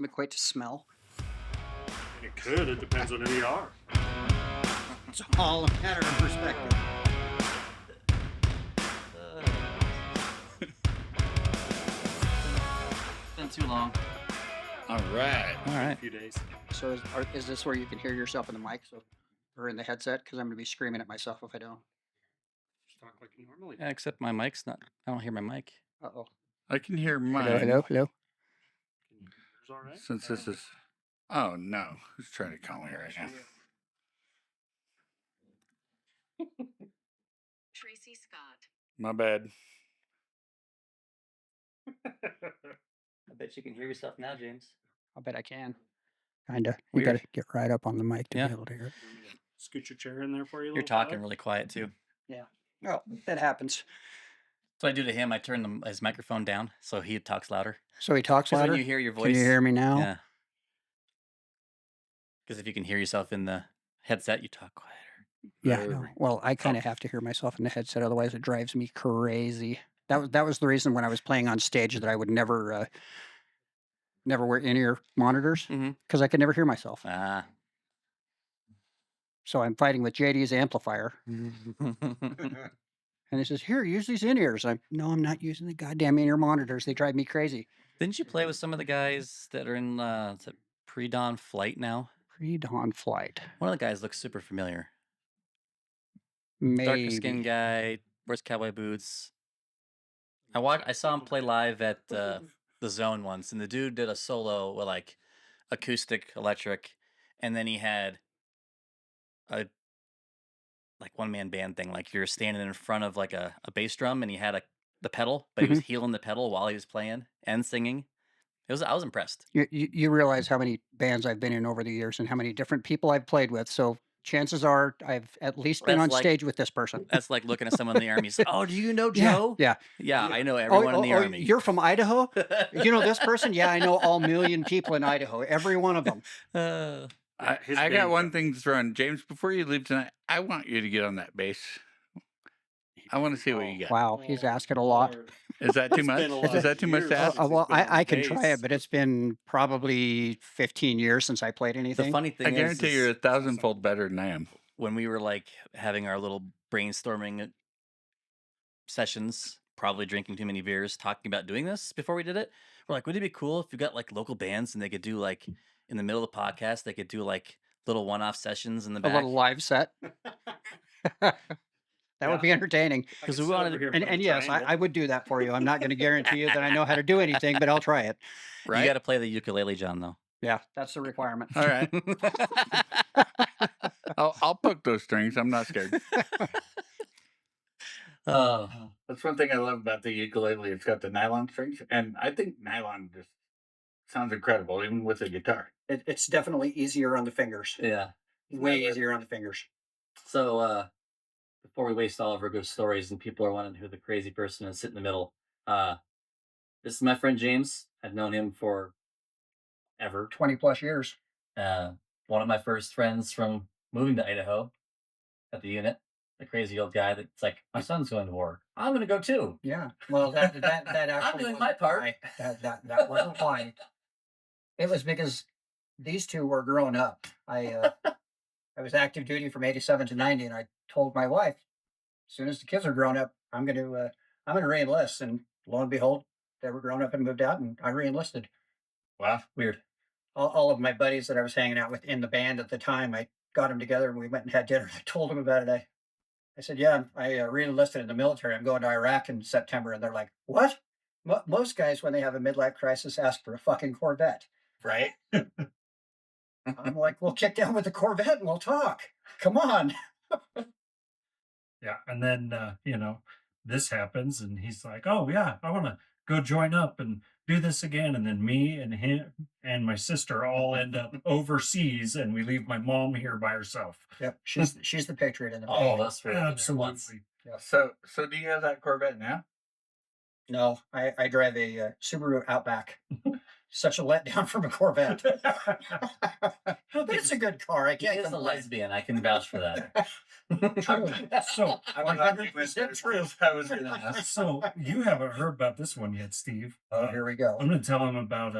equate to smell? It could. It depends on who you are. It's all a matter of perspective. Been too long. All right. A few days. So is this where you can hear yourself in the mic or in the headset? Because I'm going to be screaming at myself if I don't. Just talk like you normally do. Yeah, except my mic's not. I don't hear my mic. Uh-oh. I can hear mine. Hello. Can you hear yours all right? Since this is. Oh, no. Who's trying to call me right now? Tracy Scott. My bad. I bet you can hear yourself now, James. I bet I can. Kind of. You got to get right up on the mic to Yeah. be able to hear it. Scoot your chair in there for you. You're talking really quiet too. Yeah. Well, that happens. So I do to him. I turn his microphone down so he talks louder. So he talks Because louder? when you hear your voice, Can you hear me now? yeah. Because if you can hear yourself in the headset, you talk quieter. Yeah, I know. Well, I kind of have to hear myself in the headset, otherwise it drives me crazy. That was the reason when I was playing on stage that I would never wear in-ear monitors Mhm. because I could never hear myself. Ah. So I'm fighting with JD's amplifier, and he says, "Here, use these in-ears." No, I'm not using the goddamn in-ear monitors. They drive me crazy. Didn't you play with some of the guys that are in is it Pre-Dawn Flight now? Pre-dawn flight. One of the guys looks super familiar. Maybe. Darker skinned guy, wears cowboy boots. I saw him play live at the Zone once, and the dude did a solo with like acoustic, electric, and then he had a like one man band thing. Like you're standing in front of like a bass drum, and he had the pedal, but he was healing the pedal while he was playing and singing. I was impressed. You realize how many bands I've been in over the years and how many different people I've played with. So chances are I've at least been That's on like- stage with this person. That's like looking at someone in the army. Oh, do you know Joe? Yeah. Yeah, I know everyone in the army. You're from Idaho? You know this person? Yeah, I know all million people in Idaho. Every one of them. His I got band- one thing to throw in. James, before you leave tonight, I want you to get on that bass. I want to see what you got. Wow, he's asking a lot. Is that too It's much? been a lot Is that of too much years. to ask? Well, been on I can try bass. it, but it's been probably 15 years since I played The anything. funny thing I is, guarantee you're 1,000-fold better than I am. when we were like having our little brainstorming sessions, probably drinking too many beers, talking about doing this before we did it, we're like, wouldn't it be cool if you got like local bands and they could do like in the middle of the podcast, they could do like little one-off sessions in the A back. little live set. That would be entertaining. Because we wanted to, And yes, I would do that for you. I'm not going to guarantee you that I know how to do anything, but I'll try it. Right? you got to play the ukulele, John, though. Yeah, that's the requirement. All right. I'll poke those strings. I'm not scared. Oh, That's one thing I love about the ukulele. It's got the nylon strings, and I think nylon just sounds incredible, even with a guitar. It's definitely easier on the fingers. yeah. Way easier on the fingers. So, before we waste all of our good stories and people are wondering who the crazy person is sitting in the middle, this is my friend James. I've known him for ever. 20 plus years. One of my first friends from moving to Idaho at the unit, the crazy old guy that's like, my son's going to war. I'm going to go too. Yeah. Well, that actually I'm doing wasn't my part. why. That wasn't why. It was because these two were growing up. I was active duty from 87 to 90, and I told my wife, as soon as the kids are grown up, I'm going to re-enlist. And lo and behold, they were grown up and moved out, and I re-enlisted. Wow. Weird. All of my buddies that I was hanging out with in the band at the time, I got them together and we went and had dinner. I told them about it. I said, yeah, I re-enlisted in the military. I'm going to Iraq in September. And they're like, what? Most guys, when they have a midlife crisis, ask for a fucking Corvette. Right? I'm like, we'll kick down with the Corvette and we'll talk. Come on. Yeah, and then this happens, and he's like, "Oh yeah, I want to go join up and do this again." And then me and him and my sister all end up overseas, and we leave my mom here by herself. Yep. She's the patriot in the Oh, band. that's right. Absolutely. So do you have that Corvette now? No, I drive a Subaru Outback. Such a letdown from a Corvette. But it's a good car. I He can't is a complain. lesbian. I can vouch for that. So, I 100% true. I was going to ask. so you haven't heard about this one yet, Steve. Oh, here we go. I'm going to tell him about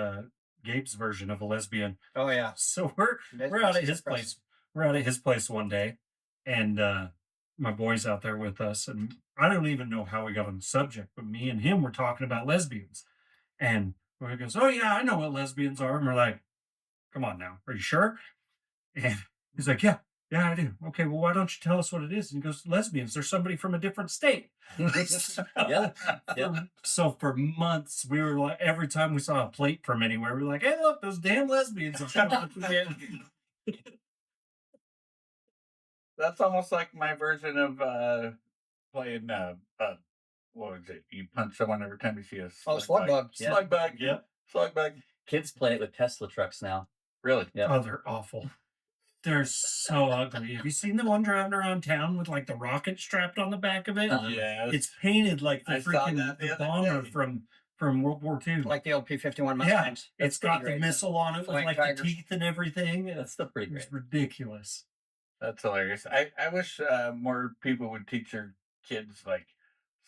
Gabe's version of a lesbian. Oh yeah. So we're out at his place. We're out at his place one day, and my boy's out there with us, and I don't even know how we got on the subject, but me and him were talking about lesbians, and he goes, "Oh yeah, I know what lesbians are," and we're like, "Come on now, are you sure?" And he's like, "Yeah, yeah, I do." Okay, well, why don't you tell us what it is? And he goes, "Lesbians, they're somebody from a different state." Yeah. Yeah. So for months, we were like, every time we saw a plate from anywhere, we were like, "Hey, look, those damn lesbians have shown up again." That's almost like my version of playing. What was it? You punch someone every time you see a slug bug. Yeah. Slug bug. Yep. Slug bug. Kids play it with Tesla trucks now. Really? Yeah. Oh, they're awful. They're so ugly. Have you seen the one driving around town with like the rocket strapped on the back of it? Yes. It's painted like the I saw freaking that the the other bomber day. from World War II. Like the old P-51 yeah, Mustangs. it's got the missile on it with Flying like Tigers. the teeth and everything. That's still pretty great. It's ridiculous. That's hilarious. I wish more people would teach their kids like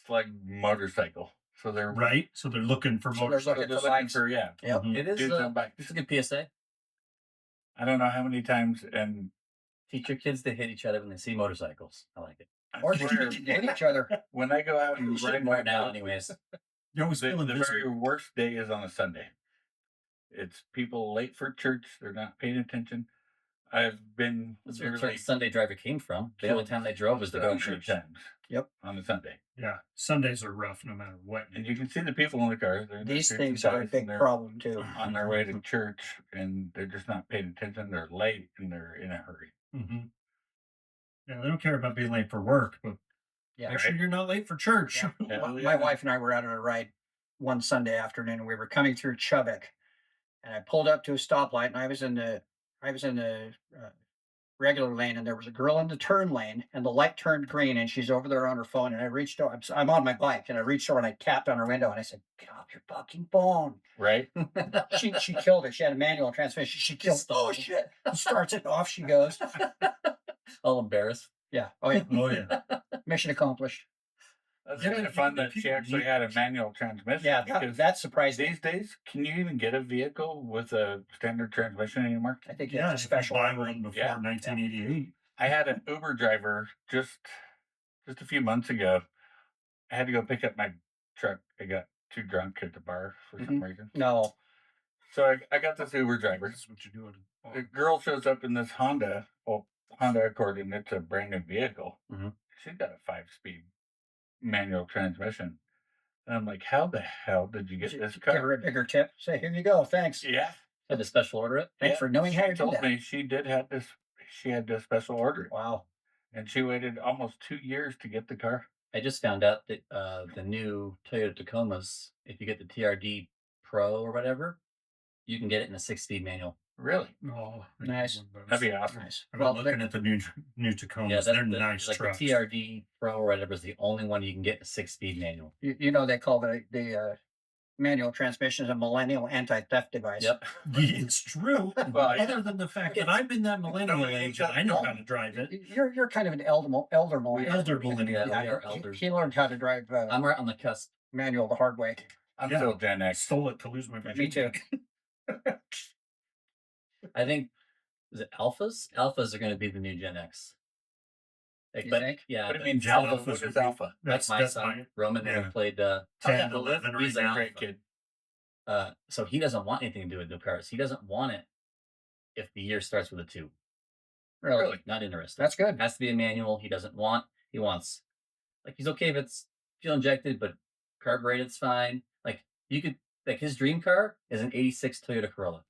slug motorcycle. So they're Right? So they're looking for So they're motorcycles. looking just for looking bikes. for Yep. Mhm. It is dudes on bikes. it's a good PSA. I don't know how many times, and Teach your kids to hit each other when they see motorcycles. I like it. I Or swear, hit each other. when I go out and Should ride more my now, bike, anyways. You're always the feeling busy. very worst day is on a Sunday. It's people late for church. They're not paying attention. I've been That's where literally the Sunday driver came from. The only time they drove was to go to church. times. Yep. On a Sunday, Yeah, Sundays are rough no matter what. and you can see the people in the car. They're in their These suits things and are a ties, big and they're problem too. on their way to church, and they're just not paying attention. They're late, and they're in a hurry. Mm-hmm. Yeah, they don't care about being late for work, but Yeah. make sure you're not late for church. Yeah. Hell My yeah. wife and I were out on a ride one Sunday afternoon, and we were coming through Chubbuck, and I pulled up to a stoplight, and I was in the regular lane, and there was a girl in the turn lane, and the light turned green, and she's over there on her phone, and I reached over. I'm on my bike, and I reached over and I tapped on her window, and I said, "Get off your fucking phone." Right? She killed it. She had a manual transmission. She killed. Oh shit! Starts it off. She goes. All embarrassed. Yeah. Oh yeah. Oh yeah. Mission accomplished. That's Yeah, kind but of fun people- that she people actually need- had a manual transmission. Yeah, because that surprised me. these days, can you even get a vehicle with a standard transmission anymore? I think you Yeah, have if to you special buy order. one before Yeah. 1988. I had an Uber driver just a few months ago. I had to go pick up my truck. I got too drunk at the bar for some reason. No. So I got this Uber driver. This is what you're doing. The girl shows up in this Honda Accord, and it's a brand new vehicle. Mhm. She's got a 5-speed manual transmission. And I'm like, how the hell did you get this Give her car? a bigger tip. Say, here you go. Thanks. Yeah. Had to special order it. Thanks Yeah, for knowing how she to do told that. me she did have this. She had to special order it, Wow. and she waited almost 2 years to get the car. I just found out that the new Toyota Tacomas, if you get the TRD Pro or whatever, you can get it in a 6-speed manual. Really? Oh, Nice. That'd be awesome. Nice. I'm Well, looking at the new Tacomas. Yeah, They're nice like trucks. the TRD Pro or whatever is the only one you can get in a 6-speed manual. you know they call the manual transmission is a millennial anti-theft device. Yep. It's true. Well, yeah. Other than the fact that I'm in that millennial Nobody age ain't and I know got how to drive it. You're kind of an elder millennial. Elder millennial. Yeah, we are he- elders. He learned how to drive I'm right on the cusp. manual the hard way. I'm Yeah. still Gen X. Stole it to lose my vision. Me too. I think, is it Alphas? Alphas are going to be the new Gen X. Like, You but think? yeah, What do you but mean, Gen Alpha? Alphas What would is be- Alpha? That's my that's son my Roman yeah. who played 10, yeah, 11 right he's an now. alpha. Great kid. So he doesn't want anything to do with new cars. He doesn't want it if the year starts with a 2. Really? Not interested. That's good. It has to be a manual. He wants, like, he's okay if it's fuel injected, but carbureted's fine. Like, you could, like, his dream car is an 86 Toyota Corolla.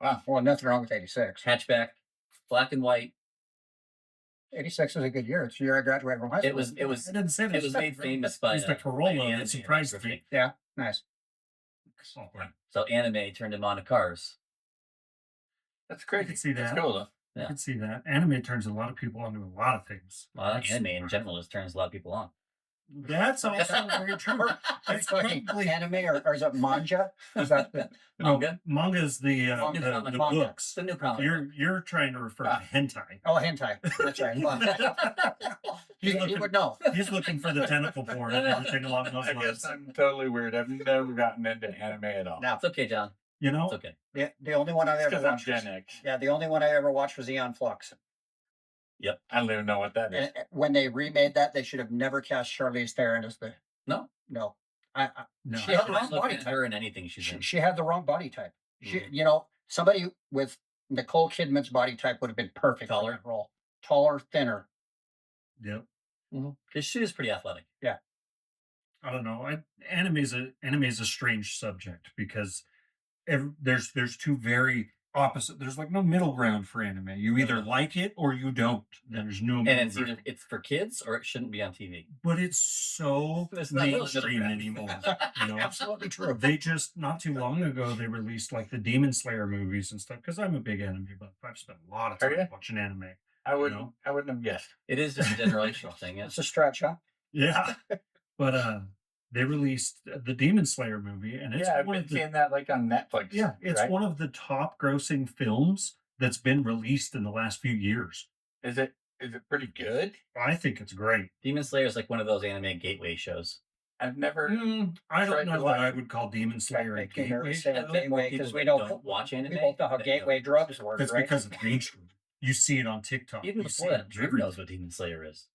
Wow. Well, nothing wrong with 86. Hatchback, black and white. 86 is a good year. It's the year I graduated from high school. It was I didn't say that. it was made famous by It's the Corolla by that anime surprised drifting. me. Yeah, nice. Oh, wow. So anime turned him on to cars. That's crazy. can see That's that. cool, though. I Yeah. can see that. Anime turns a lot of people onto a lot of things. Well, anime in general just turns a lot of people on. That's also very true. Are you That's talking probably anime or is it manja? Is that the Manga? Manga is the Manga's not the manga. books. It's the new comic. You're trying to refer to hentai. oh hentai? That's right. Well, He's he looking, would know. he's looking for the tentacle porn and everything along those I lines. guess I'm totally weird. I've never gotten into anime at all. Now, It's okay, John. You know, It's okay. The only one I've ever Because I'm watched. Gen X. Yeah, the only one I ever watched was Eon Flux. Yep. I don't even know what that is. And when they remade that, they should have never cast Charlize Theron as the No. no. no. She had the I wrong look body at type. her in anything she's in. She had the wrong body type. Mhm. You know, somebody with Nicole Kidman's body type would have been perfect for Taller? that role. Taller, thinner. Yep. Because she was pretty athletic. I don't know. Anime is a strange subject because there's two very opposite. There's like no middle ground for anime. You either like it or you don't. There's no And middle it's ground. either it's for kids or it shouldn't be on TV. But it's so It's not really mainstream middle anymore. ground. You know, Absolutely true. they just not too long ago they released like the Demon Slayer movies and stuff. Because I'm a big anime buff. I've spent a lot of Are time ya? watching anime. I wouldn't. know? I wouldn't have guessed. It is just a generational thing. Yeah. It's a stretch, huh? Yeah, but they released the Demon Slayer movie, and it's Yeah, I've one been of the seeing that like on Netflix. yeah, it's right? one of the top grossing films that's been released in the last few years. Is it pretty good? I think it's great. Demon Slayer is like one of those anime gateway shows. I've never. I Tried don't to know watch that I it. would call Demon Slayer a Making gateway say show. gateway People because we that don't watch anime. We both know how that gateway drugs work, It's right? because it's mainstream. You see it on TikTok. Even You before see that, it Drew everywhere. knows what Demon Slayer is.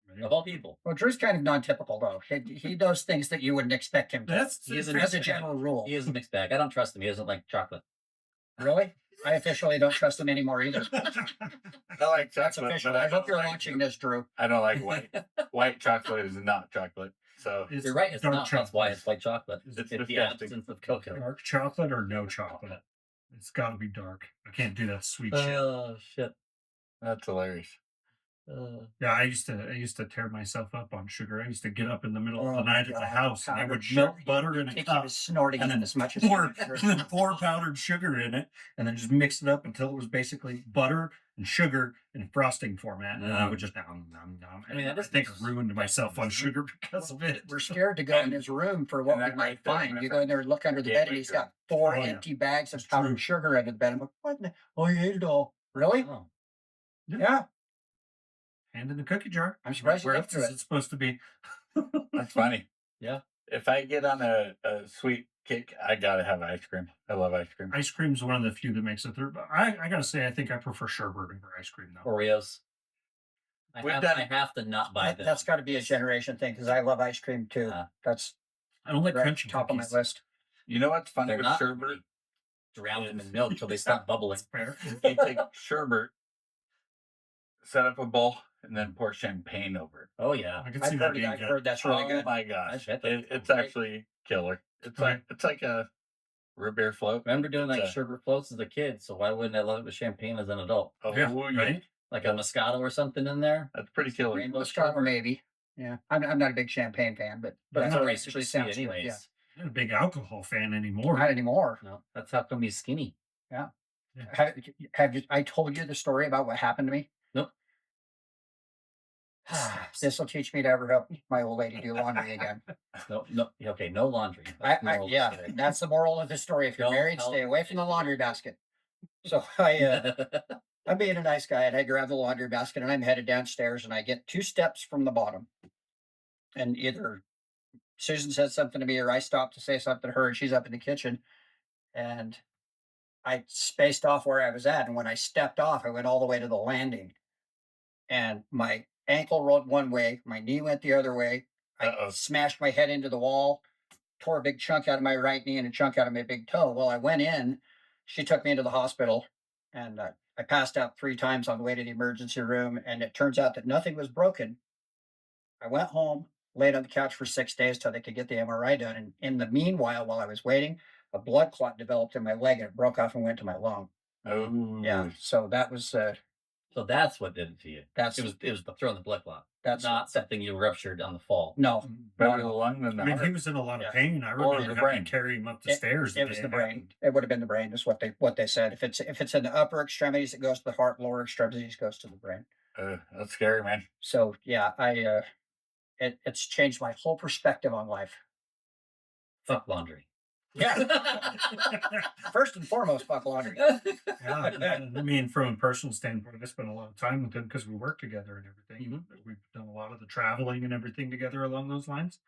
Right? Of all people. Well, Drew's kind of non-typical though. He does things that you wouldn't expect him to. That's He is as a general rule. He is a mixed bag. I don't trust him. He doesn't like chocolate. Really? I officially don't trust him anymore either. I like That's chocolate, official. but I hope don't you're like- watching this, Drew. I don't like white. White chocolate is not chocolate. So It's You're right. It's dark not. That's chocolate. why it's white chocolate. It's It's, disgusting. the absence of cocoa. Dark chocolate or no chocolate. It's got to be dark. I can't do that sweet shit. Oh shit. that's hilarious. Yeah, I used to tear myself up on sugar. I used to get up in the middle of Oh the my night at the God, house and I powdered would sugar. melt butter in I a think he cup was snorting and it then as much as pour powdered sugar in it and then just mix it up until it was basically butter and sugar in frosting format. And I would just nom. I mean, that I is think I nice. ruined myself on sugar because of it. We're scared to go in his room for what And we that might right there, find. that's You go in there and look under the bed, and he's got 4 Oh, yeah. empty bags of It's powdered true. sugar under the bed. I'm like, what? Oh, you ate it all? Really? Oh. Yeah. Hand in the cookie jar. I'm surprised you Where lived else through is it. it supposed to be? That's funny. Yeah. If I get on a sweet kick, I gotta have ice cream. I love ice cream. Ice cream's one of the few that makes it through. But I gotta say, I think I prefer sherbet over ice cream though. Oreos. We've I done- have to not buy them. That's got to be a generation thing because I love ice cream too. That's I don't like right crunchy top of my cookies. list. You know what's funny They're with not sherbet? drown them in milk till they stop bubbling. Fair. You take sherbet, set up a bowl, and then pour champagne over it. Oh yeah. I can I've see that heard, being I've good. heard that's really oh good. my gosh, I bet that's it's great. actually killer. It's Right. like a root beer float. Remember doing like It's a- sherbet floats as a kid, so why wouldn't I love it with champagne as an adult? Oh, Yeah, yeah. right? Like a Moscato or something in there? That's pretty killer. Rainbow Moscato, sherbet? maybe. Yeah, I'm not a big champagne fan, but But that's it's what not it super actually sweet sounds good. anyways. Yeah, I'm not a big alcohol fan anymore. not anymore. No, that's how come he's skinny. Have you? I told you the story about what happened to me. Nope. This will teach me to ever help my old lady do laundry again. No. Okay, no laundry. That's the moral of the Yeah, story. that's the moral of the story. If you're Don't married, help stay away from the laundry basket. So I'm being a nice guy, and I grab the laundry basket, and I'm headed downstairs, and I get 2 steps from the bottom, and either Susan says something to me, or I stop to say something to her, and she's up in the kitchen, and I spaced off where I was at, and when I stepped off, I went all the way to the landing, and my ankle rolled one way, my knee went the other way. I Uh-oh. smashed my head into the wall, tore a big chunk out of my right knee and a chunk out of my big toe. Well, I went in. She took me into the hospital, and I passed out 3 times on the way to the emergency room. And it turns out that nothing was broken. I went home, laid on the couch for 6 days till they could get the MRI done. And in the meanwhile, while I was waiting, a blood clot developed in my leg and it broke off and went to my lung. Oh, Yeah. So that was So that's what did it to you. that's It was the throwing the blood clot. that's Not something you ruptured on the fall. no. better the lung than the I mean, heart. he was in a lot of Yeah. pain. I Or remember the having brain. to carry him up the stairs. It was the brain. It would have been the brain, is what they said. If it's in the upper extremities, it goes to the heart. Lower extremities goes to the brain. That's scary, man. So yeah, it's changed my whole perspective on life. Fuck laundry. Yeah. First and foremost, fuck laundry. Yeah, I mean, from a personal standpoint, I spent a lot of time with him because we work together and everything. Mhm. We've done a lot of the traveling and everything together along those lines.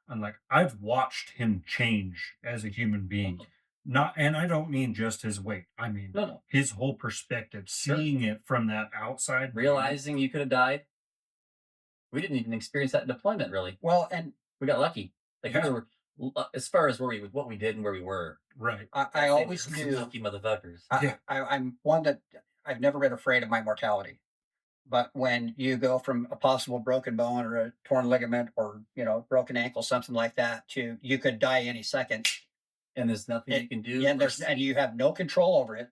I'm like, I've watched him change as a human being. Not, and I don't mean just his weight. I mean No. his whole perspective, Sure. seeing it from that outside view. Realizing you could have died. We didn't even experience that in deployment, really. Well, and We got lucky. Like Yeah. we were, as far as what we did and where we were. Right. I always They were knew. lucky motherfuckers. Yeah. I'm one that I've never been afraid of my mortality. But when you go from a possible broken bone or a torn ligament or broken ankle, something like that, to you could die any second, And there's nothing you can do. and you have no control over it.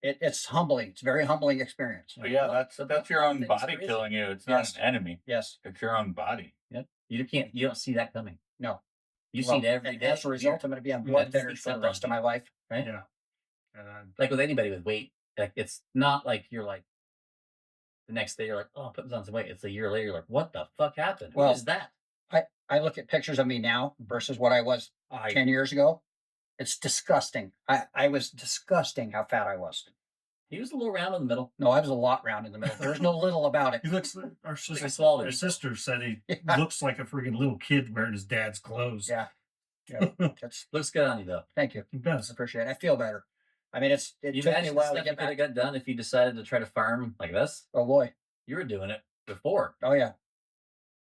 It's humbling. It's a very humbling experience. But yeah, the that's your own thing's body crazy. killing you. It's Yes. not an enemy. Yes. It's your own body. Yep. You don't see that coming. No. You Well, see it every and day. as a result, I'm going to be on You blood have thinners for the rest of my life. right? Yeah. Like with anybody with weight, like it's not like you're like the next day you're like, oh, I'm putting on some weight. It's a year later, you're like, what the fuck happened? Well, What is that? I look at pictures of me now versus what I was I 10 years ago. It's disgusting. I was disgusting how fat I was. he was a little round in the middle. No, I was a lot round in the middle. There's no little about it. He looks like our Like sister. I swallowed Our it. sister said he Yeah. looks like a freaking little kid wearing his dad's clothes. Yeah. Yeah. That's, Looks good on you though. thank you. He I does. appreciate it. I feel better. I mean, it You took me a imagine the while to stuff you get could have back. got done if you decided to try to farm like this. Oh boy. You were doing it before. Oh yeah.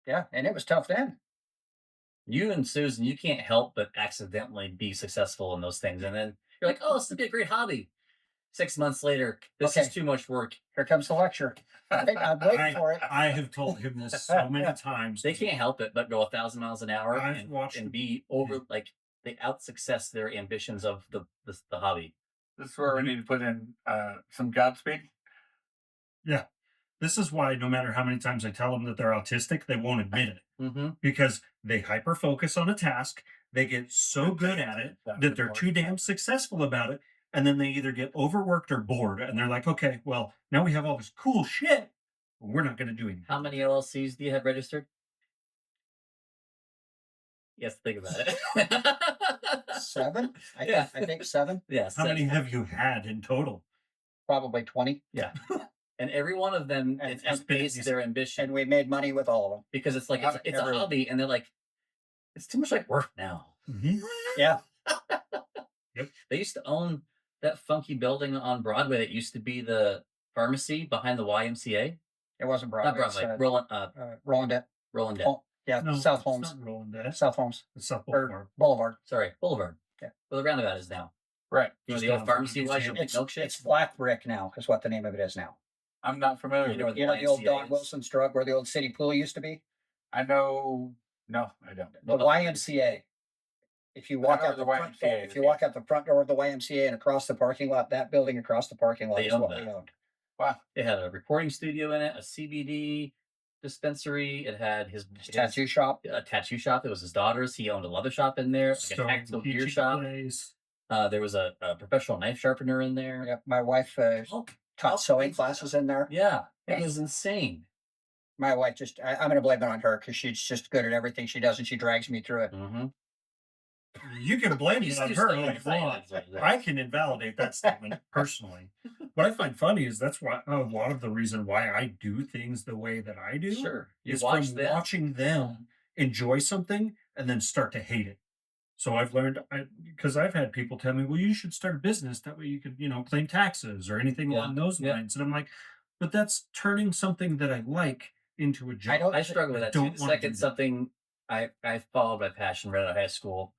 Yeah. And it was tough then. You and Susan, you can't help but accidentally be successful in those things. And then you're like, oh, this would be a great hobby. 6 months later, this is Okay. too much work. Here comes the lecture. I'm waiting for it. I have told him this so many times. They can't help it but go 1,000 miles an hour I've watched and them. be over, like, they out success their ambitions of the hobby. This is where we need to put in some Godspeed. Yeah. This is why no matter how many times I tell them that they're autistic, they won't admit it Mm-hmm. because they hyper focus on a task. They get so good at it that they're too damn successful about it. And then they either get overworked or bored. And they're like, okay, well, now we have all this cool shit, but we're not going to do anything. How many LLCs do you have registered? Yes, think about it. 7? Yeah. I think 7. Yes. How many have you had in total? Probably 20. Yeah. And every one of them And- it's and- based their ambition And we made money with all of them. because it's like it's a Everyone. hobby, and they're like, it's too much like work now. Yeah. They used to own that funky building on Broadway that used to be the pharmacy behind the YMCA. It wasn't Broadway. Not It's, Broadway, Roland, Roland. Roland. Oh, yeah. No, South it's Holmes. not Roland Dead. South Holmes. It's South Or Boulevard. Boulevard. Sorry, Boulevard. Yeah. Where the roundabout is now. Right. You know Just the old down from pharmacy the was your museum. milkshake. It's Black Brick now, is what the name of it is now. I'm not familiar You know with where it. You know the old YMCA Don is. Wilson's drug where the old city pool used to be? I know. No, I don't. The YMCA. If you walk know out the the front door, YMCA if is, you yeah. walk out the front door of the YMCA and across the parking lot, that building across the parking lot They is owned what that. we owned. Wow. It had a recording studio in it, a CBD dispensary. It had his Tattoo shop. a tattoo shop. It was his daughter's. He owned a leather shop in there, like a Stone tactical gear Peachy shop. Place. There was a professional knife sharpener in there. Yep. My wife Oh, taught sewing classes in there. yeah, it Yeah. was insane. My wife I'm going to blame it on her because she's just good at everything she does and she drags me through it. Mm-hmm. You can blame it on her all you want. I can invalidate that statement personally. What I find funny is that's why a lot of the reason why I do things the way that I do Sure, you is watch from them. watching them enjoy something and then start to hate it. So I've learned because I've had people tell me, well, you should start a business that way you could, claim taxes or anything Yeah, along those yeah. lines. And I'm like, but that's turning something that I like into a job. I struggle with that too. don't The wanna second do that. something I followed my passion right out of high school,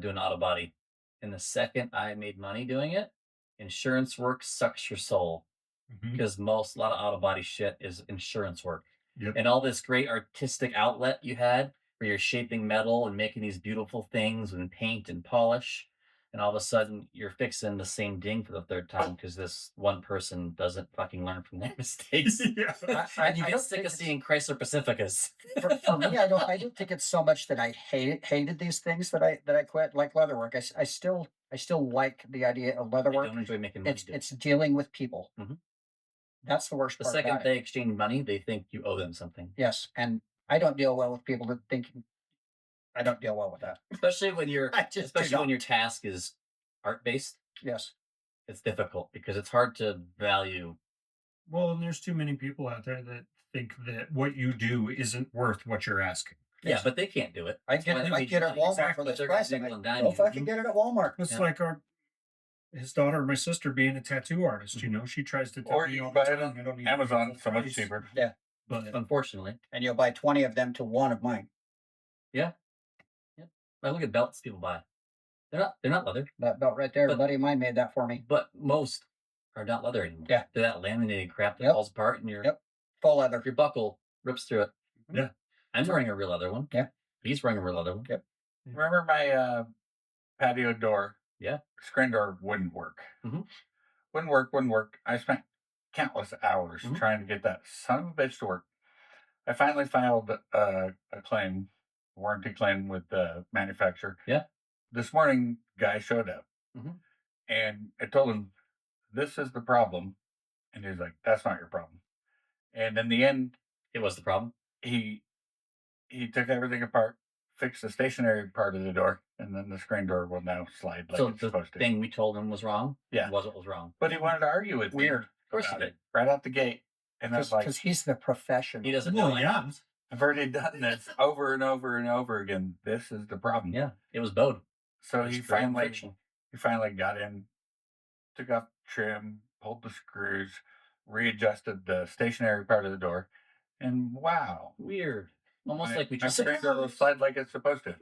doing auto body. And the second I made money doing it, insurance work sucks your soul Mhm. because a lot of auto body shit is insurance work. Yep. And all this great artistic outlet you had where you're shaping metal and making these beautiful things and paint and polish. And all of a sudden you're fixing the same ding for the third time because this one person doesn't fucking learn from their mistakes. Yeah. And you I get don't sick think of seeing Chrysler Pacificas. for me, I don't think it's so much that I hated these things that I quit, like leatherwork. I still like the idea of I leatherwork. don't enjoy making money. It's dealing with people. Mhm. That's the worst The part. second about it. they exchange money, they think you owe them something. Yes, and I don't deal well with people that think I don't deal well with that. Especially when do when your task is art based, Yes. it's difficult because it's hard to value. Well, and there's too many people out there that think that what you do isn't worth what you're asking. Yeah, but they can't do it. I get Why it. would I we get it do at that? Walmart Exactly. for this They're price. gonna I'm nickel like, and dime go you. fucking get it at Walmart. It's Yeah. like his daughter, my sister, being a tattoo artist. Mm-hmm. You know, she tries to tell Or me you all can the buy it time, on I don't need Amazon, full so much price. cheaper. Yeah. But Unfortunately, And you'll buy 20 of them to one of mine. yeah. I look at belts people buy. They're not leather, That belt right there, a But- buddy of mine made that for me. but most are not leather anymore. Yeah. They're that laminated crap that Yep. falls apart and Yep. Full leather. your buckle rips through it. Yeah. I'm wearing a real leather one. Yeah. He's wearing a real leather one. Yep. Remember my patio door? Yeah. Screen door wouldn't work. Mhm. Wouldn't work. I spent countless hours Mhm. trying to get that son of a bitch to work. I finally filed a warranty claim with the manufacturer. Yeah. This morning, guy showed up, Mhm. and I told him, "This is the problem," and he's like, "That's not your problem." And in the end, It was the problem. he took everything apart, fixed the stationary part of the door, and then the screen door will now slide like So it's the supposed to. thing we told him was wrong. Yeah. Was what was wrong. But he wanted to argue with me. Weird. Of course he about did. it right out the gate, and I was like, Because he's the professional. He doesn't well, know. yeah. "I've already done this over and over and over again. This is the problem." Yeah. It was bowed. So It's he very finally frictional. got in, took off trim, pulled the screws, readjusted the stationary part of the door, and wow. Weird. Almost my- like we my just screen door will slide like it's supposed to.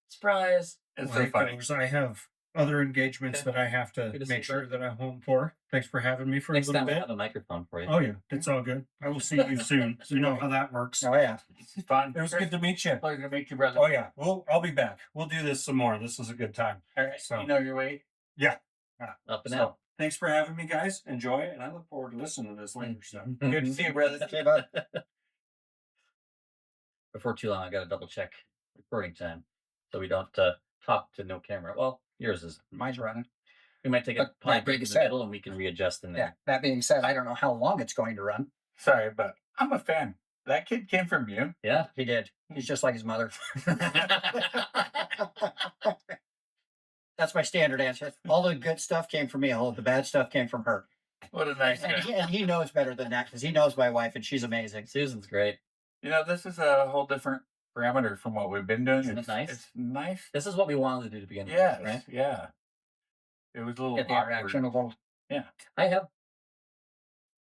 surprise. It's Well, so funny. fellas, I have other engagements Okay. that I have to Good to see make you, sure bud. that I'm home for. Thanks for having me for Next a little time we'll bit. have a microphone for you. Oh yeah, it's all good. I will see you soon. You know how that works. Oh, yeah. It's fun. It was good to meet you. Pleasure to meet you, brother. Oh yeah, I'll be back. We'll do this some more. This was a good time. All right, So- you know your way. Yeah. Up and So out. thanks for having me, guys. Enjoy it, and I look forward to listening to this later. So Good to see you, brother. Okay, bud. Before too long, I got to double check recording time so we don't talk to no camera. Well, yours is. Mine's running. We might take a But pie like break in you the said- middle and we can readjust in Yeah. there. That being said, I don't know how long it's going to run. Sorry, but I'm a fan. That kid came from you. Yeah. He did. He's just like his mother. That's my standard answer. All the good stuff came from me. All of the bad stuff came from her. What a nice And guy. he knows better than that because he knows my wife and she's amazing. Susan's great. You know, this is a whole different parameter from what we've been doing. Isn't it it's nice? It's nice. This is what we wanted to do to begin Yes, with, right? yeah. It was a little Get the awkward. interaction a little I have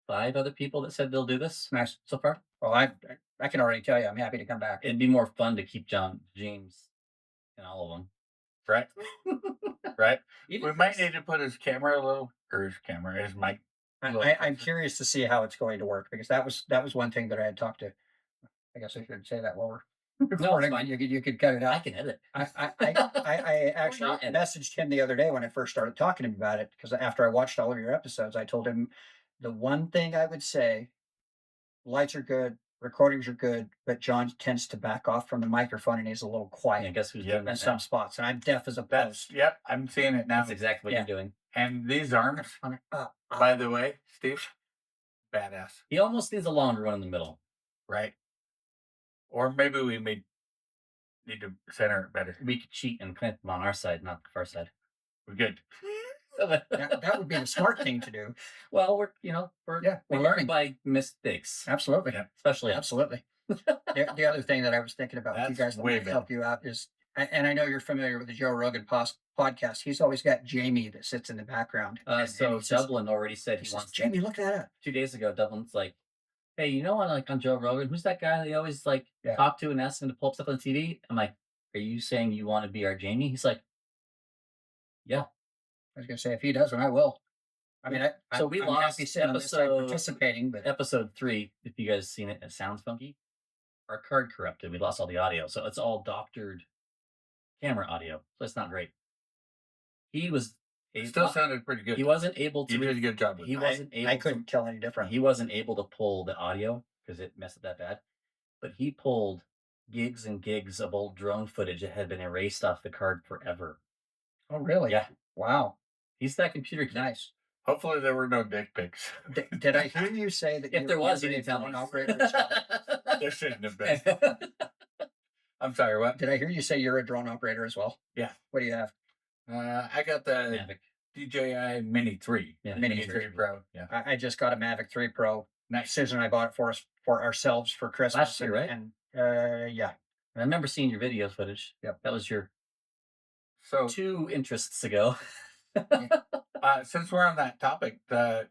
5 other people that said they'll do this nice. so far. Well, I can already tell you, I'm happy to come back. It'd be more fun to keep James and all of them. Right? Right? Even We might Chris. need to put his mic. I'm curious to see how it's going to work because that was one thing that I had talked to. I guess I should say that while we're recording. fine. You could cut it I out. can edit. I actually not edit. messaged him the other day when I first started talking to him about it because after I watched all of your episodes, I told him the one thing I would say: lights are good, recordings are good, but John tends to back off from the microphone and he's a little Yeah, quiet guess who's Yeah, doing in that some now? spots. And I'm deaf as a That's post. yep. I'm seeing it now. That's exactly what Yeah. you're doing. And these arms, by the way, Steve, badass, He almost needs a longer one in the middle. right? Or maybe we may need to center it better. We could cheat and clamp them on our side, not the far side. We're good. That would be the smart thing to do. Well, we're We're learning. by mistakes, Absolutely. Yeah. especially us. Absolutely. The other thing that I was thinking about with you That's guys that way might help you out is, and I know you're familiar with the Joe Rogan podcast. He's always got Jamie that sits in the background. And So he says- Dublin already said he he says, wants. Jamie, look that up. 2 days ago, Dublin's like, "Hey, you know, on Joe Rogan, who's that guy that you always Yeah. talk to and ask him to pull up stuff on TV?" I'm like, "Are you saying you want to be our Jamie?" He's like, "Yeah." I was gonna say if he doesn't, I will. I mean, So we I'm lost happy sitting on this side episode- participating, but Episode 3, if you guys seen it, it sounds funky. Our card corrupted. We lost all the audio, so it's all doctored camera audio. So it's not great. He was It still sounded pretty good. he wasn't able to You did a good job with he it. wasn't able I to couldn't tell any different. he wasn't able to pull the audio because it messed it that bad. But he pulled gigs and gigs of old drone footage that had been erased off the card forever. Oh, really? Yeah. Wow. He's that computer kid. Nice. Hopefully there were no dick pics. Did I hear you say that If there was, you you're didn't tell an me. operator as well? There shouldn't have been. I'm sorry, what? Did I hear you say you're a drone operator as well? Yeah. What do you have? I got the Mavic. DJI Mini 3. Yeah, Mini Mini 3 Pro. Yeah. I just got a Mavic 3 Pro. Nice. Susan and I bought it for ourselves for Christmas. Last year, and- right? And Yeah. I remember seeing your video footage. Yep. That was your So 2 interests ago. since we're on that topic, the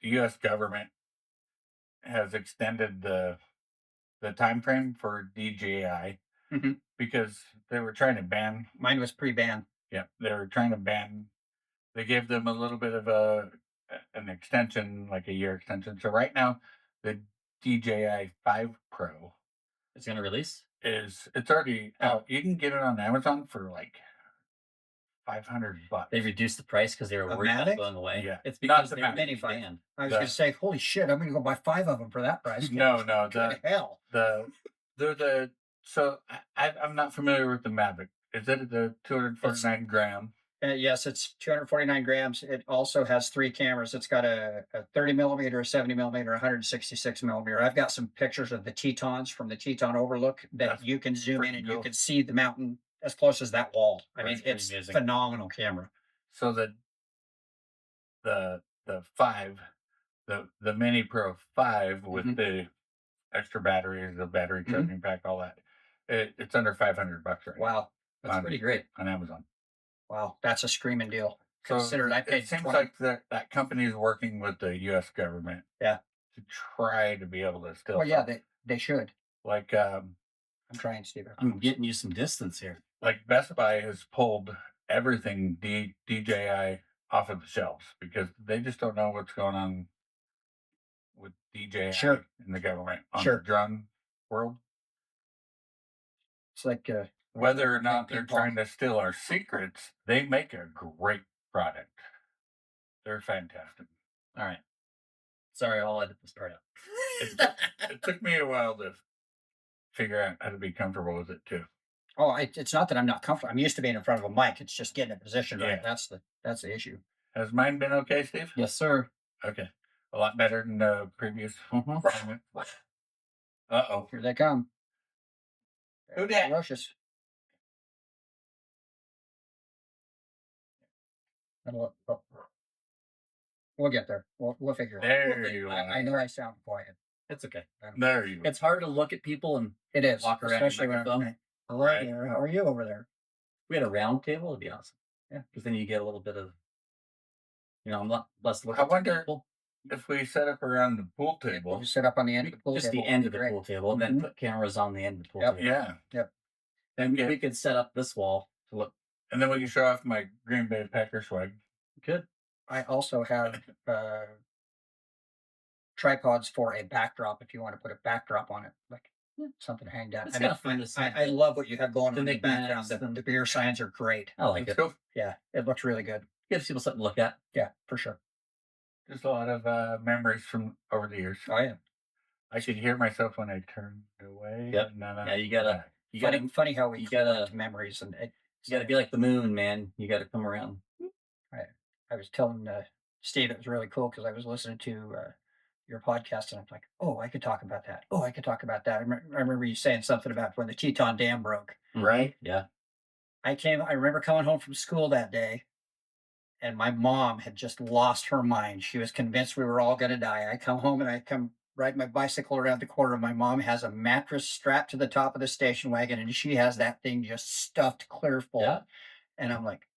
U.S. government has extended the time frame for DJI Mhm. because they were trying to ban. Mine was pre-ban. Yeah, they were trying to ban. They gave them a little bit of an extension, like a year extension. So right now, the DJI 5 Pro It's gonna release. it's already out. You can get it on Amazon for like $500. They reduced the price because they were A worried about Mavic? going away. Yeah. It's Not because the they were Mavic. being Mini five. banned. I was The- going to say, holy shit, I'm going to go buy 5 of them for that price. No, no, Good hell. they're the so I'm not familiar with the Mavic. Is it the 249 gram? Yes, it's 249 grams. It also has 3 cameras. It's got a 30 millimeter, a 70 millimeter, 166 millimeter. I've got some pictures of the Tetons from the Teton Overlook that That's you can zoom in freaking and you cool. can see the mountain as close as that wall. I mean, That's pretty it's amazing. phenomenal camera. So the 5, the Mini Pro 5 with Mhm. the extra batteries, the battery Mhm. charging pack, all that. It's under $500 right now Wow. That's on, pretty great. on Amazon. Wow. That's a screaming deal. So Considered I it paid seems 20. like that company is working with the U.S. government. Yeah. To try to be able to still. Well, yeah, sell. they should. Like I'm trying, Steve. I'm getting you some distance here. like Best Buy has pulled everything DJI off of the shelves because they just don't know what's going on with DJI Sure. in the government on Sure. the drone world. It's like Whether or not ping they're pong. trying to steal our secrets, they make a great product. They're fantastic. All right. Sorry, I'll edit this part out. It took me a while to figure out how to be comfortable with it too. Oh, it's not that I'm not comfortable. I'm used to being in front of a mic. It's just getting it positioned right. Yeah. That's the issue. Has mine been okay, Steve? Yes, sir. Okay. A lot better than the previous. Mhm. Uh-oh. Here they come. Who dat? Ferocious. We'll get there. We'll figure it out. There you are. I know I sound quiet. It's okay. There you are. It's hard to look at people and It is, walk around especially your when microphone. I'm. Hello Right. there. How are you over there? we had a round table, it'd be awesome. Yeah. Because then you get a little bit of, I'm less looking I at wonder- people. If we set up around the pool table. You sit up on the end of the pool Just table. the end would of be the great. pool table, and then put cameras on the end of the pool Yep. table. Yeah. And Okay. we could set up this wall to look And then we can show off my Green Bay Packer swag. good. I also have tripods for a backdrop if you want to put a backdrop on it, like something to hang down. It's kinda fun to see. I love what you have going The on in the knickknacks background. The, and- the beer signs are great. I like Let's it. go. Yeah, it looks really good. Gives people something to look at. Yeah, for sure. Just a lot of memories from over the years. Oh yeah. I could hear myself when I turned away. Yep. And then Yeah, you gotta Funny how we you gotta- collect memories and you gotta be like the moon, man. You gotta come around. I was telling Steve it was really cool because I was listening to your podcast and I'm like, oh, I could talk about that. Oh, I could talk about that. I remember you saying something about when the Teton Dam broke. Right. Yeah. I remember coming home from school that day and my mom had just lost her mind. She was convinced we were all going to die. I come home and I come ride my bicycle around the corner. My mom has a mattress strapped to the top of the station wagon and she has that thing just stuffed clear full. Yeah. And I'm like,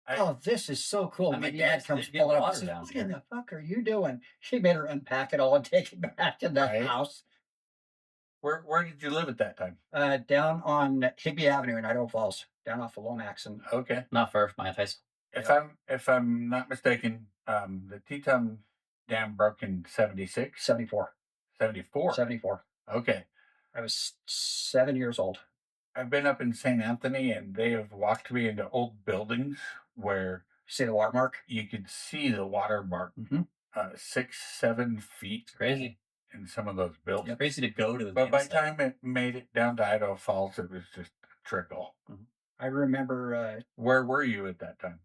I- oh, this is so cool. I My mean, you dad guys comes did get pulling up and water says, down what here. in the fuck are you doing? She made her unpack it all and take it back to the Right. house. Where did you live at that time? Down on Higbee Avenue in Idaho Falls, down off of Lomax. And Okay. Not far from my high school. If I'm not mistaken, the Teton Dam broke in 76, 74. 74. 74. Okay. I was 7 years old. I've been up in St. Anthony and they have walked me into old buildings where See the watermark? you could see the water mark Mm-hmm. 6, 7 feet It's crazy. in some of those buildings. It's crazy to go to the But by the damn time it made it down to Idaho Falls, it was just a trickle. I remember Where were you at that time?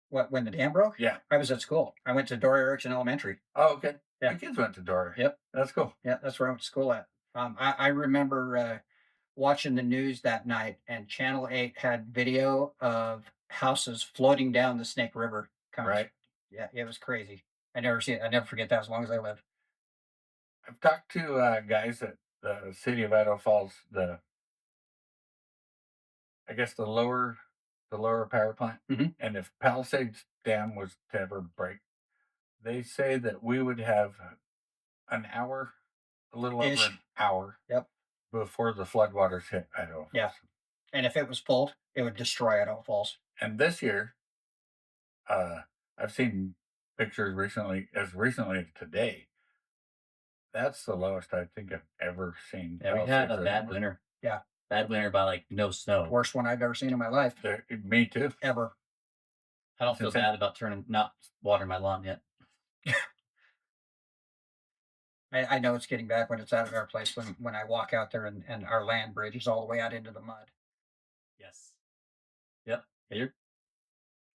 when the dam broke? Yeah. I was at school. I went to Dora Erickson Elementary. Oh, okay. Yeah. My kids went to Dora. Yep. That's cool. Yeah, that's where I went to school at. I remember watching the news that night, and Channel 8 had video of houses floating down the Snake River. Right. Yeah, it was crazy. I never forget that as long as I live. I've talked to guys that the city of Idaho Falls, I guess the lower power plant, Mhm. and if Palisades Dam was to ever break, they say that we would have an hour, a little over Ish. an hour Yep. before the floodwaters hit Idaho Falls. Yeah. And if it was full, it would destroy Idaho Falls. And this year, I've seen pictures recently as today. That's the lowest I think I've ever seen. Yeah, we had a Palisades bad Reservoir. winter. Yeah. Bad winter by like no snow. Worst one I've ever seen in my life, Me too. ever. I don't It's feel insane. bad about not watering my lawn yet. I know it's getting back when it's out of our place when I walk out there and our land bridge is all the way out into the mud. Yes. Yep. Yeah,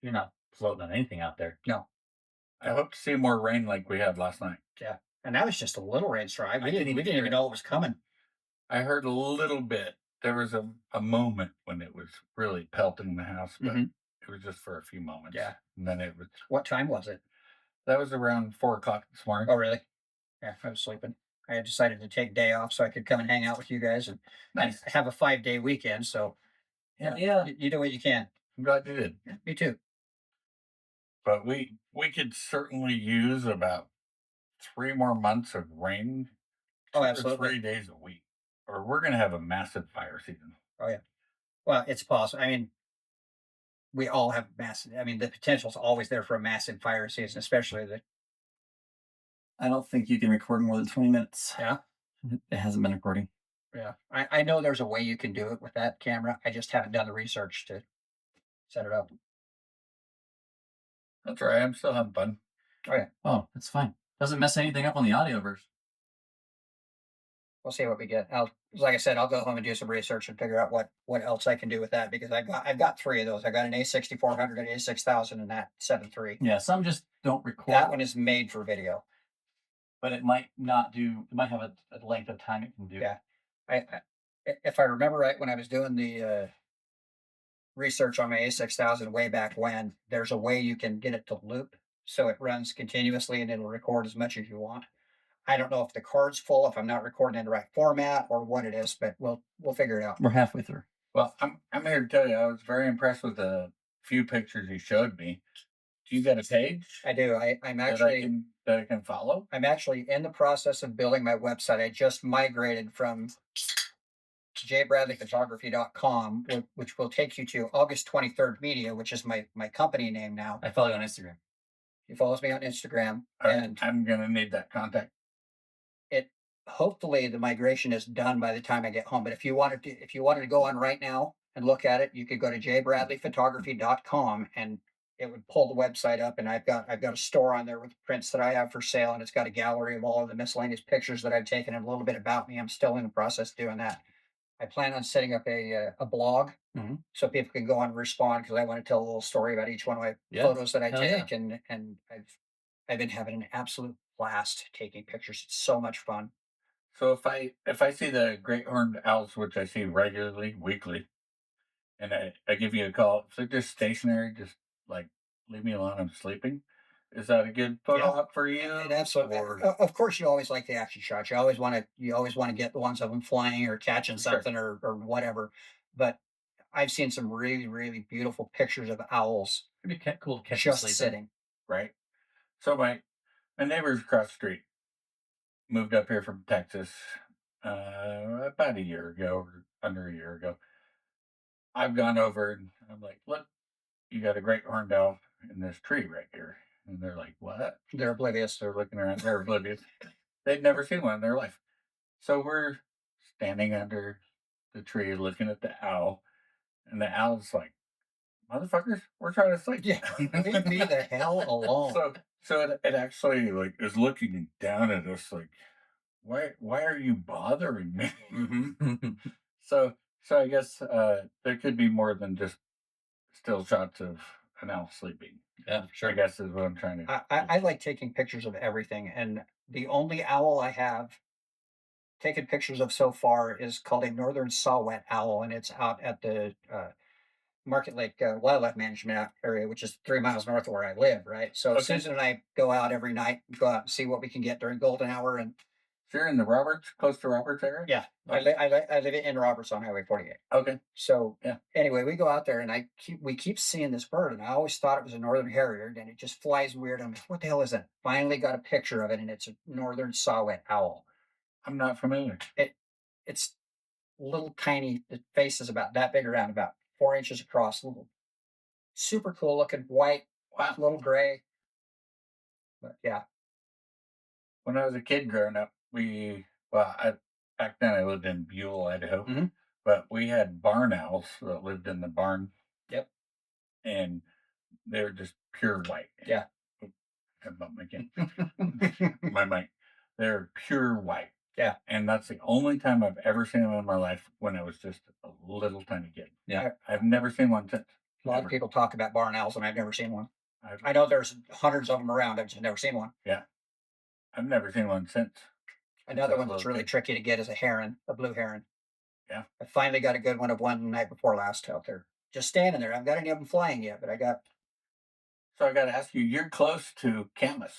you're not floating on anything out there. No. I hope to see more rain like we had last night. Yeah. And that was just a little rain strike. We didn't didn't even hear even it. know it was coming. I heard a little bit. There was a moment when it was really pelting the house, but Mhm. it was just for a few moments. Yeah. And then it was, What time was it? that was around 4 o'clock this morning. Oh, really? Yeah, I was sleeping. I had decided to take day off so I could come and hang out with you guys and Nice. have a 5-day weekend. So Yeah. you do what you can. I'm glad you did. Yeah, me too. But we could certainly use about 3 more months of rain. Oh, 2 or absolutely. 3 days a week, or we're gonna have a massive fire season. Oh, yeah. Well, it's possible. I mean, we all have massive. I mean, the potential's always there for a massive fire season, especially the. I don't think you can record more than 20 minutes. Yeah. It hasn't been recording. Yeah. I know there's a way you can do it with that camera. I just haven't done the research to set it up. That's all right. I'm still having fun. Oh, yeah. Oh, that's fine. Doesn't mess anything up on the audio version. We'll see what we get. Like I said, I'll go home and do some research and figure out what else I can do with that because I've got 3 of those. I got an A6400, an A6000, and that 7.3. Yeah, some just don't record. That one is made for video. But it might not do. It might have a length of time it can do. Yeah. If I remember right, when I was doing the research on my A6000 way back when, there's a way you can get it to loop so it runs continuously and it'll record as much as you want. I don't know if the card's full, if I'm not recording in the right format, or what it is, but we'll figure it out. We're halfway through. Well, I'm here to tell you, I was very impressed with the few pictures you showed me. Do you got a page I do. I'm that actually I can follow? I'm actually in the process of building my website. I just migrated from jbradleyphotography.com, which will take you to August 23rd Media, which is my company name now. I follow you on Instagram. He follows me on Instagram, All right, and I'm gonna need that contact. it hopefully the migration is done by the time I get home. But if you wanted to go on right now and look at it, you could go to jbradleyphotography.com and it would pull the website up, and I've got a store on there with prints that I have for sale, and it's got a gallery of all of the miscellaneous pictures that I've taken and a little bit about me. I'm still in the process of doing that. I plan on setting up a blog Mhm. so people can go on and respond because I want to tell a little story about each one of my Yeah, photos that I hell yeah. take, and I've been having an absolute blast taking pictures. It's so much fun. So if I see the great horned owls, which I see regularly, weekly, and I give you a call, if they're just stationary, just like leave me alone, I'm sleeping. Is that a good photo Yeah. op for you? And absolutely, Or of course, you always like the action shots. You always want to get the ones of them flying or catching Sure. something or whatever. But I've seen some really really beautiful pictures of owls Pretty cool to catch just sleeping. sitting. right? So my neighbors across the street moved up here from Texas about a year ago, or under a year ago. I've gone over and I'm like, look, you got a great horned owl in this tree right here. And they're like, what? They're oblivious. They're looking around, they're oblivious. They'd never seen one in their life. So we're standing under the tree looking at the owl, and the owl's like, motherfuckers, we're trying to sleep. Yeah, leave me the hell alone. So it actually like is looking down at us like, why are you bothering me? Mhm. So I guess there could be more than just still shots of an owl sleeping. Yeah, I sure. guess is what I'm trying to. I like taking pictures of everything, and the only owl I have taken pictures of so far is called a northern saw-whet owl, and it's out at the Market Lake Wildlife Management area, which is 3 miles north of where I live. Right, so Okay. Susan and I go out every night, go out and see what we can get during golden hour, and So you're in the Roberts, close to Roberts area? Yeah, Okay. I live in Roberts on Highway 48. Okay. So Yeah. anyway, we go out there and we keep seeing this bird, and I always thought it was a northern harrier, and it just flies weird. I'm like, what the hell is that? Finally got a picture of it, and it's a northern saw-whet owl. I'm not familiar. It's little tiny. The face is about that big around, about 4 inches across. Little, super cool looking, white, Wow. little gray. But yeah, When I was a kid growing up, back then I lived in Buell, Idaho, Mhm. but we had barn owls that lived in the barn, yep, and they were just pure white. yeah. I bumped my mic. My mic. They're pure white. Yeah. And that's the only time I've ever seen them in my life when I was just a little tiny kid. Yeah. I've never seen one since. A lot Never. of people talk about barn owls, and I've never seen one. I've, I know there's hundreds of them around. I've just never seen one. I've never seen one since. Another a one that's little really kid. tricky to get is a heron, a blue heron. Yeah. I finally got a good one of one the night before last out there. Just standing there. I haven't got any of them flying yet, but I got. So I got to ask you, you're close to Camas.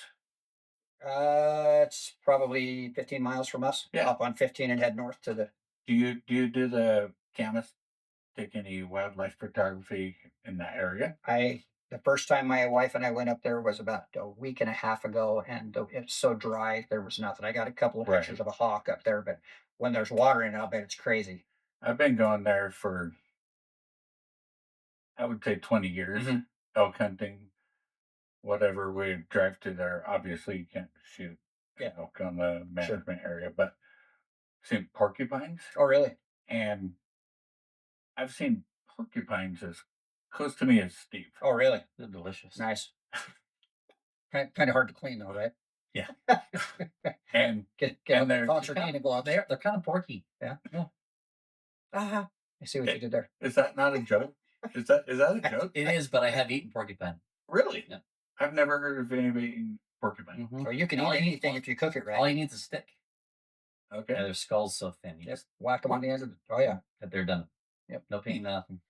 It's probably 15 miles from us. Yeah. Up on 15 and head north to the. Do you do the Camas? Take any wildlife photography in that area? The first time my wife and I went up there was about a week and a half ago, and it's so dry there was nothing. I got a couple of Right. pictures of a hawk up there, but when there's water in it, I'll bet it's crazy. I've been going there for, I would say, 20 years. Mhm. Elk hunting, whatever. We drive to there. Obviously, you can't shoot Yeah. elk on the management area, but seen porcupines, Oh, really? and I've seen porcupines as close to me as Steve. Oh, really? They're delicious. Nice. Kind of hard to clean though, right? Yeah. And Get And a they're- concertina gloves. They're kind of porky. Yeah. Yeah. I see what you did there. is that not a joke? Is that a joke? It is, but I have eaten porcupine. Really? Yeah. I've never heard of anybody eating porcupine. Mhm. Or you can All eat you need- anything if you cook it right. All you need is a stick. Okay. Yeah, their skull's so thin. You Yep. just Whack them on the end of the. Oh yeah. that they're done. Yep. No pain, nothing.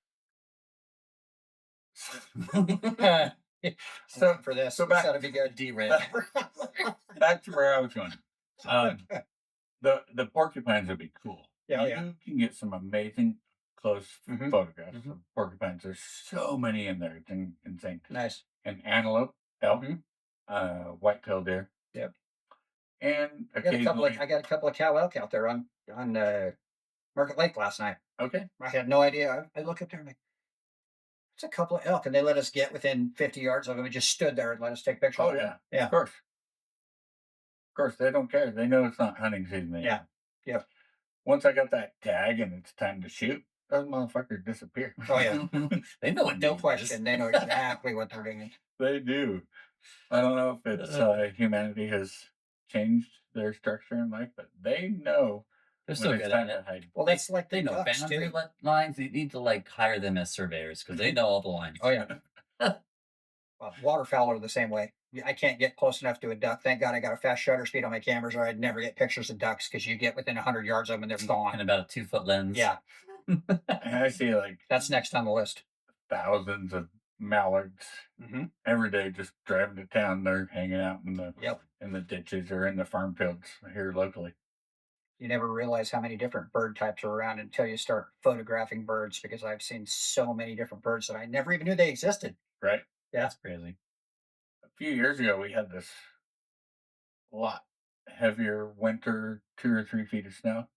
So For this, so this back- ought to be good. Derail. back to where I was going. The porcupines would be cool. Yeah, oh, you yeah. can get some amazing close Mhm. photographs Mhm. of porcupines. There's so many in there. It's insane. Nice. And antelope, elk, Mhm. white-tailed deer. Yep. And I got occasionally, a couple of cow elk out there on Market Lake last night. okay. I had no idea. I look up there and I'm like, it's a couple of elk, and they let us get within 50 yards of them and just stood there and let us take pictures. Oh of them. yeah, Yeah. Of course, they don't care. They know it's not hunting season. Yeah. Yep. Once I got that tag and it's time to shoot, those motherfuckers disappear. Oh yeah. They know what No day it is. question. They know exactly what they're doing. They do. I don't know if it's humanity has changed their structure in life, but they know They're when still it's good time at to it. hide. Well, that's like They the know ducks, boundary too. lines. You need to like hire them as surveyors because they know all the lines. Oh yeah. Waterfowl are the same way. I can't get close enough to a duck. Thank God I got a fast shutter speed on my cameras, or I'd never get pictures of ducks because you get within 100 yards of them and they're And gone. about a 2-foot lens. Yeah, And I see like that's next on the list. thousands of mallards Mm-hmm. every day just driving to town. They're hanging out Yep. in the ditches or in the farm fields here locally. You never realize how many different bird types are around until you start photographing birds, because I've seen so many different birds that I never even knew they existed. Right. That's crazy. A few years ago, we had this lot heavier winter, 2 or 3 feet of snow.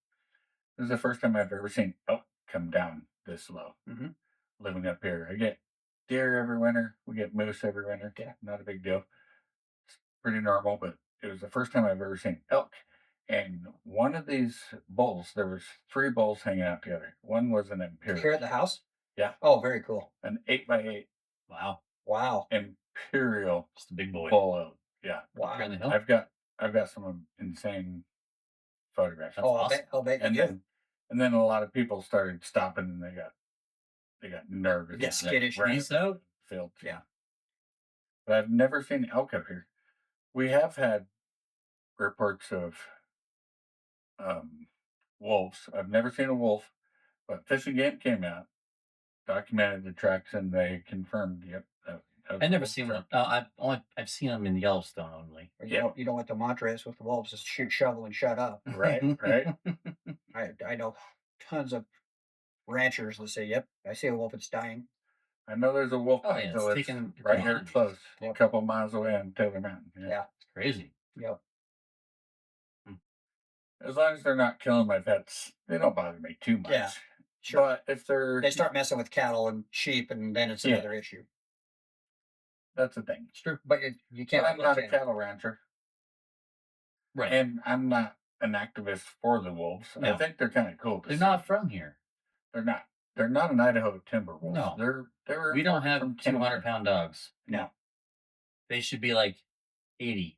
This is the first time I've ever seen elk come down this low. Mhm. Living up here, I get deer every winter. We get moose every winter. Yeah. Not a big deal. It's pretty normal, but it was the first time I've ever seen elk. And one of these bulls, there was 3 bulls hanging out together. One was an imperial, Here at the house? Yeah. Oh, very cool. an 8x8 Wow. Wow. imperial Just a big boy. bull elk. Yeah. Wow. Here in the hill. I've got some insane photographs. That's Oh, awesome. I'll bet you and do. then a lot of people started stopping and they got nervous. Get and skittish. ran Geese out? field. Yeah. But I've never seen elk up here. We have had reports of wolves. I've never seen a wolf, but Fish and Game came out, documented the tracks, and they confirmed. Yep. I've never seen one. I've seen them in Yellowstone only. But Yeah. you know what the mantra is with the wolves is shoot, shovel, and shut up. Right. I know tons of ranchers that say, "Yep, I see a wolf, it's dying." I know there's a wolf Oh, yeah, pack, it's though. It's taking right here command. close, a Yep. couple miles away on Taylor Mountain. Yeah. It's crazy. Yep. As long as they're not killing my pets, they don't bother me too much. Yeah. Sure. But if they're, They start messing with cattle and sheep, and then it's Yeah. another issue. that's the thing. It's true, but you But can't. I'm not a cattle rancher, Right. and I'm not an activist for the wolves. I No. think they're kind of cool. They're not from here. They're not. They're not an Idaho timber wolf. No. They're We don't imported have from 200-pound dogs. No. They should be like 80.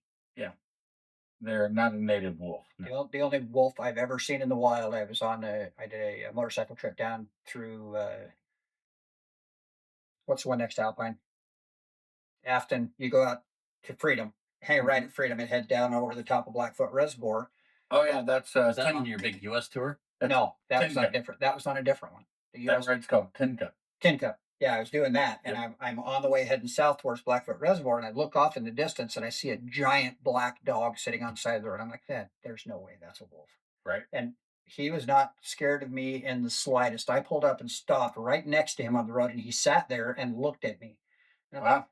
They're not a native wolf. The only wolf I've ever seen in the wild, I did a motorcycle trip down through what's the one next to Alpine? Afton. You go out to Freedom, hang right at Freedom, and head down over the top of Blackfoot Reservoir. Oh yeah, that's Was that on your big U.S. tour? No, that was on a Tin Cup. different. That was on a different one. The That US ride's called Tin Cup. Tin Cup. Yeah, I was doing that, and I'm on the way heading south towards Blackfoot Reservoir, and I look off in the distance, and I see a giant black dog sitting on the side of the road. I'm like, there's no way that's a wolf. Right. And he was not scared of me in the slightest. I pulled up and stopped right next to him on the road, and he sat there and looked at me. And I'm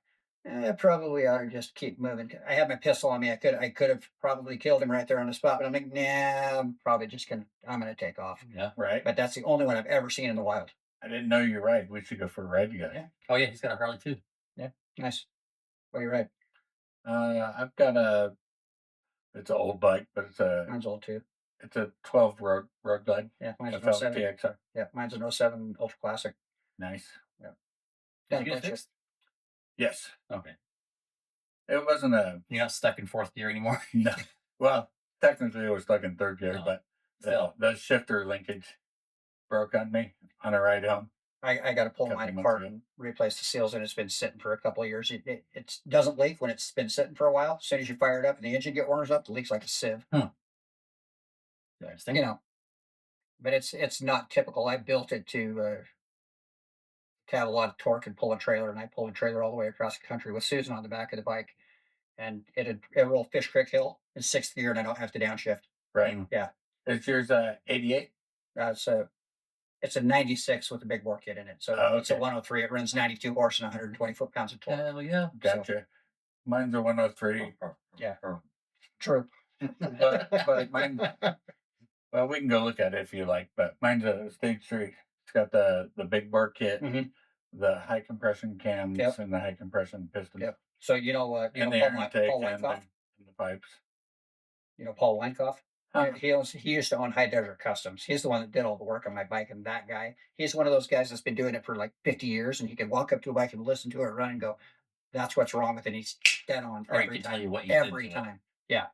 like, I probably ought to just keep moving. I had my pistol on me. I could have probably killed him right there on the spot, but I'm like, nah, I'm gonna take off. Yeah. Right. But that's the only one I've ever seen in the wild. I didn't know you ride. We should go for a ride together. Yeah. Oh, yeah, he's got a Harley too. Nice. What do you ride? I've got it's an old bike, but Mine's old too. it's a 12 road glide. Yeah, mine's an FL 07. TXR. Yeah, mine's an 07 Ultra Classic. Nice. Did you get it fixed? Yes. Okay. It wasn't a You're not stuck in fourth gear anymore. no. Well, technically it was stuck in third gear, No. but Still. the shifter linkage broke on me on a ride home. I got to pull Couple mine months apart ago. and replace the seals, and it's been sitting for a couple of years. It doesn't leak when it's been sitting for a while. As soon as you fire it up and the engine get warms up, it leaks like a sieve. Interesting. You know, but it's not typical. I built it to have a lot of torque and pull a trailer, and I pulled a trailer all the way across the country with Susan on the back of the bike, and it rolled Fish Creek Hill in sixth gear, and I don't have to downshift. Right. Yeah. Is yours 88? It's a 96 with a big bore kit in it. So Oh, it's a okay. 103. It runs 92 horse and 120 foot-pounds of torque. Hell yeah. Gotcha. Mine's a 103. Yeah. True. but mine, well, we can go look at it if you like, but mine's a stage 3. It's got the big bore kit, Mhm. the high compression cams, Yep. and the high compression pistons. Yep. So you know And Paul, the air intake Paul and Weinkoff? the pipes. You know Paul Weinkoff? Huh. He used to own High Desert Customs. He's the one that did all the work on my bike, and that guy, he's one of those guys that's been doing it for like 50 years, and he can walk up to a bike and listen to it run and go, that's what's wrong with it. He's dead on Or he every can tell time. you what you did Every to it. time. Yeah.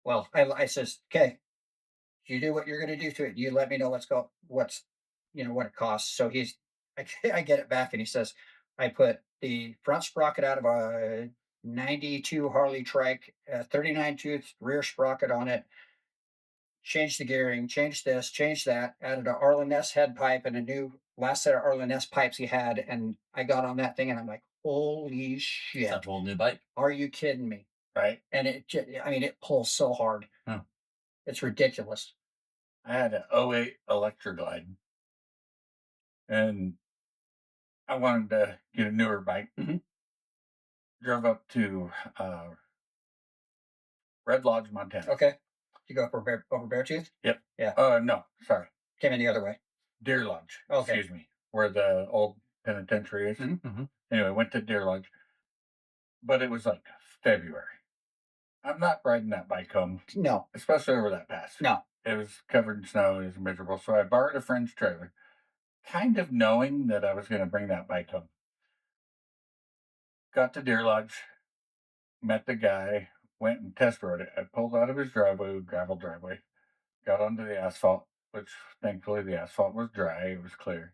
Well, I says, okay, you do what you're going to do to it. You let me know what it costs. So I get it back, and he says, I put the front sprocket out of a 92 Harley trike, 39 tooth rear sprocket on it, changed the gearing, changed this, changed that, added an Arlen Ness head pipe and a new last set of Arlen Ness pipes he had. And I got on that thing, and I'm like, holy It's shit. a whole new bike. Are you kidding me? Right. And it pulls so hard. Huh. It's ridiculous. I had an 08 Electroglide, and I wanted to get a newer bike. Mhm. Drove up to Red Lodge, Montana. Okay. You go over Beartooth? Yep. Yeah. No, sorry. Came in the other way. Deer Lodge. Okay. Excuse me. Where the old penitentiary is. Mhm. Anyway, went to Deer Lodge. But it was like February. I'm not riding that bike home, No. especially over that pass. No. It was covered in snow. It was miserable. So I borrowed a friend's trailer, kind of knowing that I was going to bring that bike home. Got to Deer Lodge, met the guy, went and test rode it. I pulled out of his driveway, gravel driveway, got onto the asphalt, which thankfully the asphalt was dry, it was clear.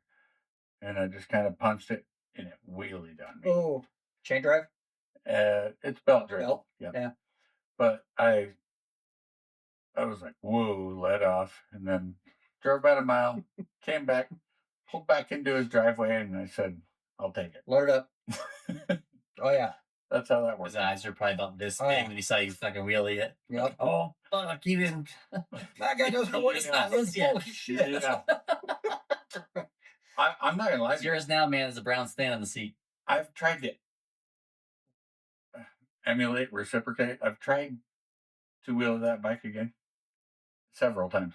And I just kind of punched it, and it wheelied on me. Oh, chain drive? It's belt driven. Belt? Yep. Yeah. But I was like, whoa, let off. And then drove about a mile, came back, pulled back into his driveway, and I said, I'll take Load it up. it. Oh, yeah. That's how that His works. eyes are probably about this Oh, big yeah. when he saw you fucking wheelie it. Yep. Oh, fuck, he didn't. That guy doesn't know what his Yeah. name is. Yeah. Holy shit. Yeah. I'm not gonna lie It's to you. yours now, man. Is a brown stand on the seat. I've tried to emulate, reciprocate. I've tried to wheel that bike again several times.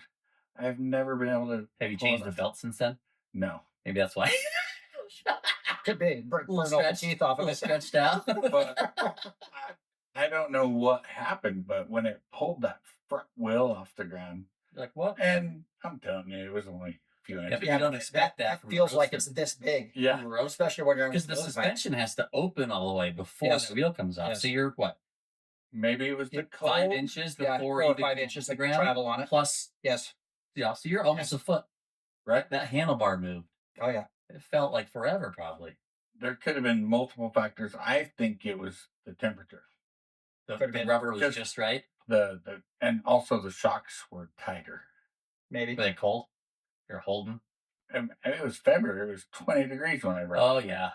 I've never been able to. Have you pull it changed the off. belt since then? No, Maybe that's why. Could be. Burn Little all the stretch, teeth off of little it. stretched out. but I don't know what happened. But when it pulled that front wheel off the ground, You're like, what? and I'm telling you, it was only a few Yeah, inches. but you don't expect that from a feels like roadster. it's this big. Yeah, Especially when you're on Because the a road bike. suspension has to open all the way before Yes. the wheel comes off. Yes. So you're what? maybe it was the You're cold. 5 inches Yeah, before 4 or you 5 inches the of ground travel on it. plus, Yes. yeah. So you're almost a foot. Right? That handlebar moved. Oh yeah. It felt like forever, probably. There could have been multiple factors. I think it was the temperature. Could've The been. rubber was Just- just right. The and also the shocks were tighter. Maybe. Were they cold? You're holding. And it was February. It was 20 degrees when I rode. Oh yeah.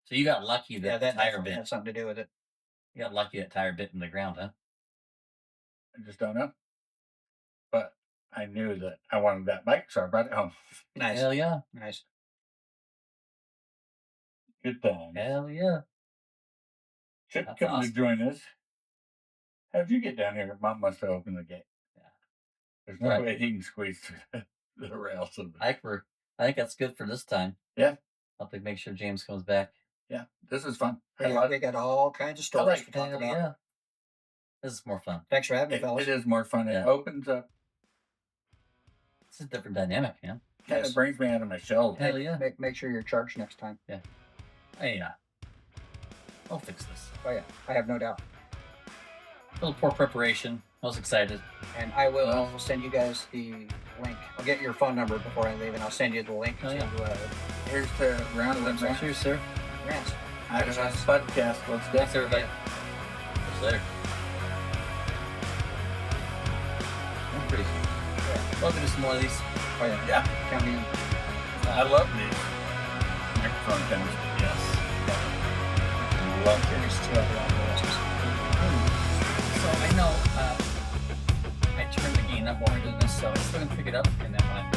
So you got lucky that Yeah, that tire definitely bit. had something to do with it. You got lucky that tire bit in the ground, huh? I just don't know. But I knew that I wanted that bike, so I brought it home. Nice. Hell yeah. Nice. Good times. Hell yeah. Chip That's coming awesome. to join us. How'd you get down here? Mom must have opened the gate. Yeah. There's no Right. way he can squeeze through the rails of the. I think that's good for this time. Yeah. I'll have to make sure James comes back. Yeah, this is fun. I Yeah, love we it. got all kinds of stories to talk Hell about. yeah. This is more fun. Thanks for having me, fellas. It is more fun. Yeah. It opens up. It's a different dynamic, man. Kind Yes. of brings me out of my shell. Hell yeah. Make sure you're charged next time. Hey, yeah. I'll fix this. Oh yeah, I have no doubt. A little poor preparation. I was excited. And I will send you guys the link. I'll get your phone number before I leave, and I'll send you the link Oh, to yeah. Here's the round of them. Cheers, sir. Grants. I don't know. Podcast. Let's go. Thanks, everybody. Catch you later. I'm pretty cool. Love to do some more of these. Oh yeah, Yeah, count me in. I love these microphone cameras. Yes. Love it. There's 2 other addresses. So I know I turned the gain up while we're doing this, so it's still gonna pick it up, and then when I